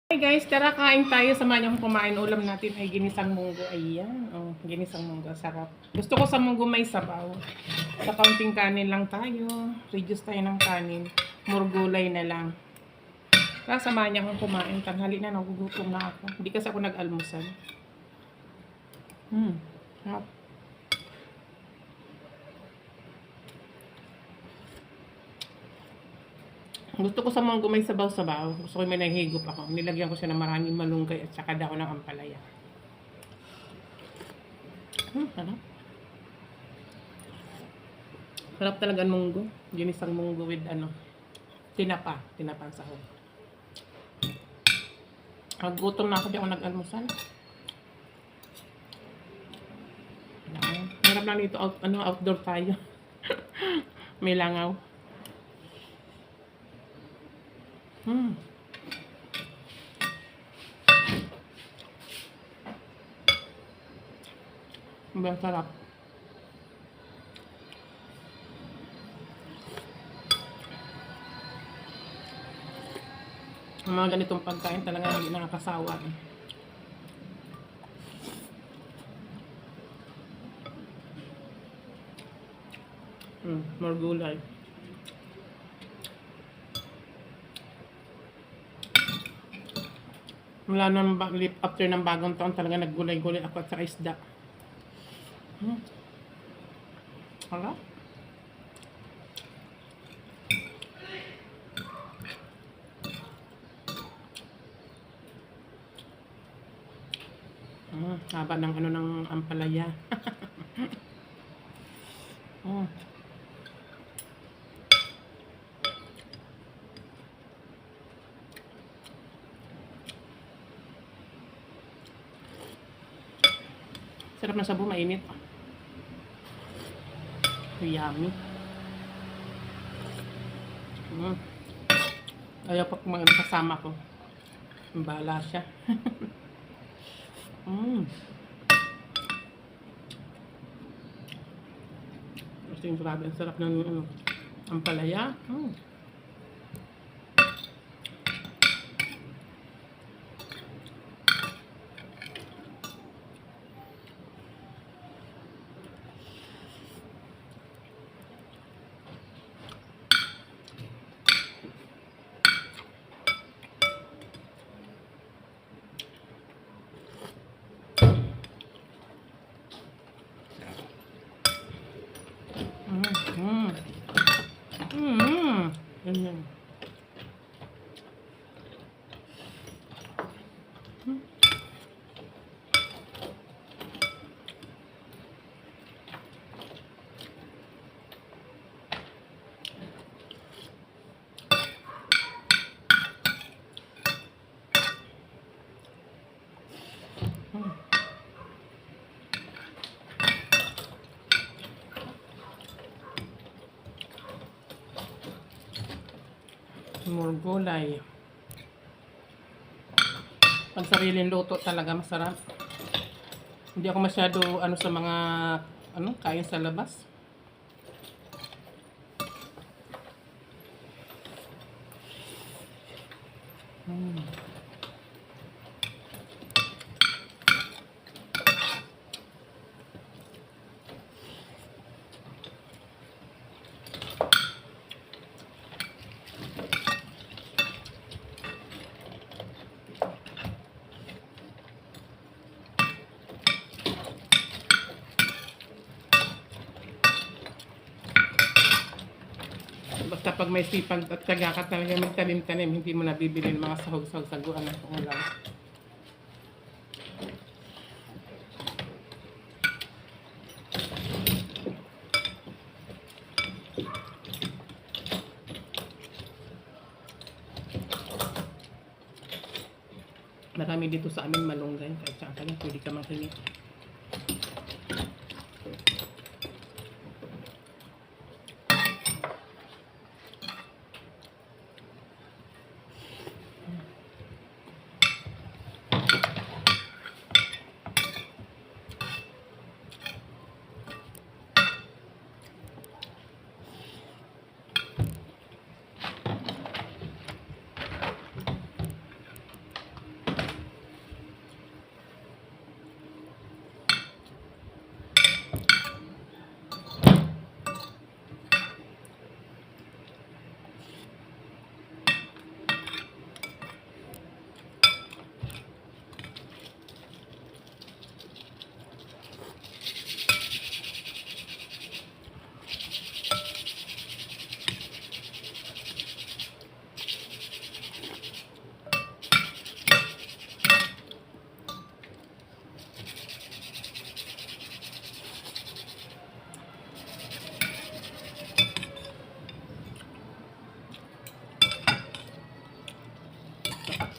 Hi guys, tara kain tayo. Samahan niyo akong kumain. Ulam natin ay ginisang munggo. Ayan. Oh, ginisang munggo. Sarap. Gusto ko sa munggo may sabaw. Sa kaunting kanin lang tayo. Reduce tayo ng kanin. Murgulay na lang. Tara, samahan niyo akong kumain. Tanghali na, nagugutom na ako. Hindi kasi ako nag-almusal. Sarap. Gusto ko sa munggo may sabaw-sabaw. Gusto ko may nahihigop ako. Nilagyan ko siya ng maraming malunggay at saka dahon ng ampalaya. Sarap. Sarap talaga ang munggo. Ginisang munggo with tinapa. Tinapang sahog. Gutom na ako, di ako nag-almusal. Harap lang dito, outdoor tayo. May langaw. Ang sarap. Ang mga ganitong pagkain talaga hindi nakakasawa. More gulay. Wala nang after ng bagong taon talaga naggulay-gulay ako at saka isda. Hala? Haba ng ng ampalaya. Sarap na sabaw, mainit. Yummy. Ayaw pa kung mga kasama ko. Bahala siya. Kasi yung grabe, ang sarap ng ampalaya. Ganyan. More gulay. Pag sariling luto talaga masarap. Hindi ako masyado sa mga kain sa labas. Basta pag may sipag at tiyaga ka talaga magtanim-tanim, hindi mo nabibili ng mga sahog-sahog saguan ng ulam. Marami dito sa amin malunggay, kahit saan ka lang pwede ka manghingi.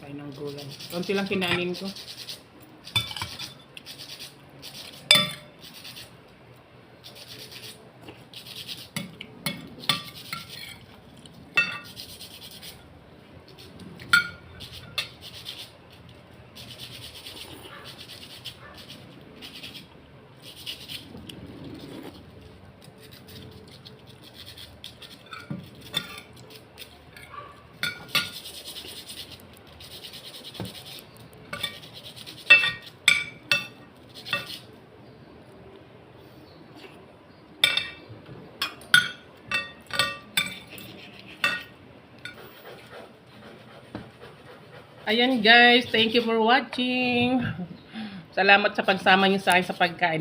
tayo ng gulay. Konti lang kinanin ko. Ayan guys, thank you for watching. Salamat sa pagsama niyo sa akin sa pagkain.